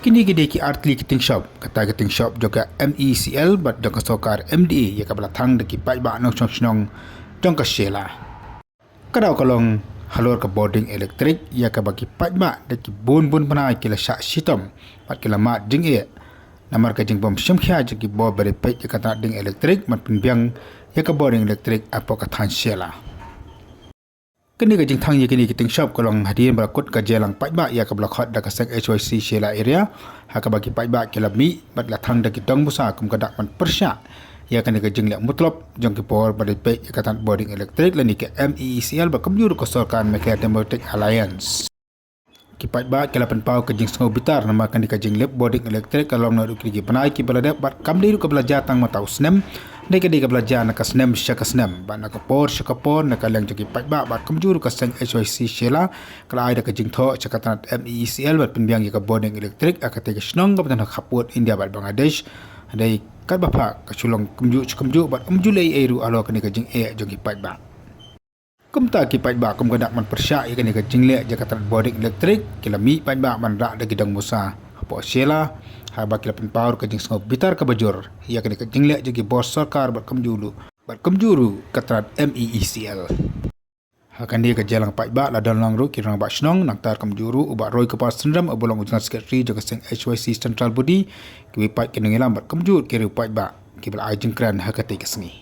Kini ki artli kiting shop kata kiting shop juga MECL bat jangka sokar MDA ya kabla thang de ki pai ba nong chong chnong jong ka shela kadau kalong halor ka boarding elektrik ya ka bagi pai ba de ki bun panai ki la sha sitom bat ki la ma jing e namar ka jing bom shim khya ji ki bo bere pe ki kata ding elektrik mat pinbyang ya ka boarding elektrik apo ka than shela kini ka jing thang ye kini kiting shop kolong hadin barakut ka jelang pai ba ya ka blokhot da ka sek HYC shela area ha ka bagi pai ba ki la mi bat la thang da ki dong musa kum ka dak man persya ya kini ka jing le mutlop jong ki por bade pe ya ka tan boarding elektrik la ni ke MECL ba kamjur ko sorkan me ka Democratic Alliance ki pai ba ki la pen pau ka jing sngo bitar nama kan di ka jing lep boarding elektrik kalong na ru ki panai ki balade bat kam di ru ka belajar tang ma tau snem Deka deka belajar nak kasnem syakasnem, ban nak por syakapor nak kalian jadi pai ba bat kemjur ka seng HYC shela, kalau ada kejing tho cakatan MECL bat penbiang ka boarding elektrik akate ka snong ka nak khaput India bat Bangladesh, adai kat bapa ka chulong kemju bat umjulai eru alo kani kejing jogi pai ba. Kumta ki pai ba kum gadak man persya kani kejing le jakatan boarding elektrik kilami pai ba man rak de gidang musa, hapo shela haba kila pen power kejing sengau bitar ke bajur ia kena kejing liat jadi bos sarkar bat kemjuru katrat MECL hakan dia ke jalang pai ba la dan langru kirang ba snong naktar kemjuru ubat roy kepal sendram abolong ujian sekretari jaga seng HYC Central Body ki pai kena ngilam bat kemjur kiri pai ba ki bela ajeng kran hakati kesengi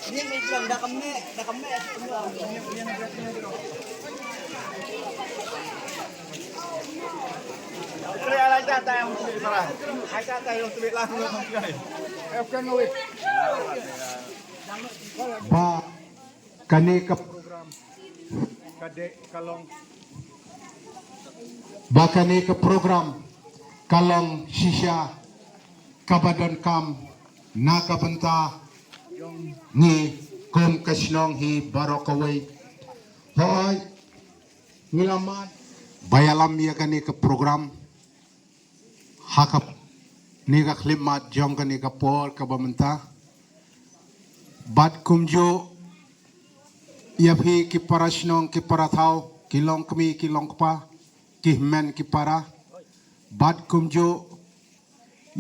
Ini Islam dah kami semua. Saya ada kata yang tulis marah. Ada kata yang tulis lah mungkin. Bukan ngawit. Ba kani ke Program kadek kalong. ba kani ke program kalong shisha kabadan kam nakabenta ni kum kasnong hi barokawai hoy nilaman bayalam ya kani ke program hakap ni ka khlimat jong kani ka por ka bamenta bat kumjo ya phi ki parasnong ki parathau kilong kmi kilong pa ki men ki para bat kumjo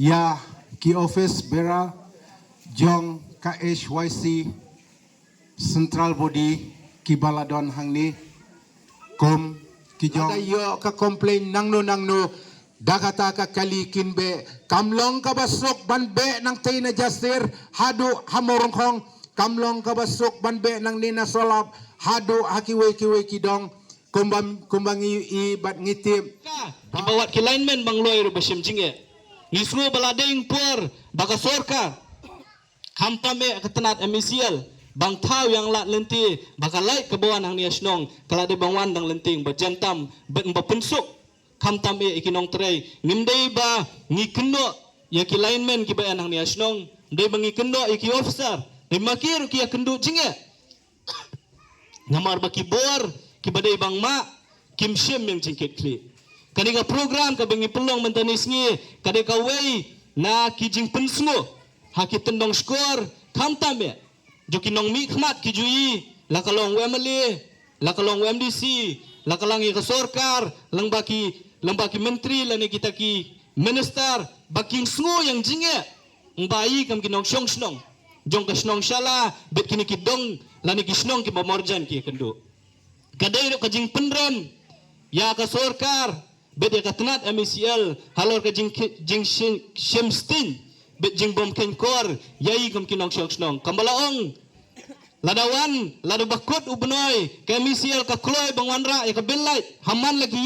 ya ki office bera jong ka HYC Central Body ki baladon hangni kom ki jong ada yo ka complain nangno dakata ka kalikin be kamlong ka basok ban be nang tay na jasir hadu hamorong khong kamlong ka basok ban be nang nina solap hadu hakiwe kidong kumbangi i bat ngitip ibawat ki lineman bang loy ro basim jinge ngisru balading por baka sorka Kamtame ketenat MECL bang tau yang lat lenti bakal laik ke bawah nang niasnong kalau de bangwan dang lenting bajantam bapensuk kamtame ikinong tray ngimdei ba ngikeno ya ki lineman ki bayan nang niasnong de bangi kendo iki officer de makir ki kendo jinge ngamar baki bor ki badai bang ma kim shem yang jingket kli kaniga program ka bangi pelong mentanis ngi kadeka wei na ki jing pensngo haki tendong skor kamtame joki nong mi khmat ki jui lakalong wemle lakalong MDC lakalang i kasorkar langbaki menteri lani kita ki minister baking sngo yang jinge ngbai kam ki nong shong snong jong ka snong shala bet kini ki dong lani ki snong ki mamorjan ki kendo kadai ro ka jing penrem ya kasorkar bet ya katenat MECL halor ka jing shemstin bet jing bom kenkor yai kam kinong snong kambalaong ladawan ladu bakut ubnoy kemisial ka kloy bangwanra ya ka belait haman lagi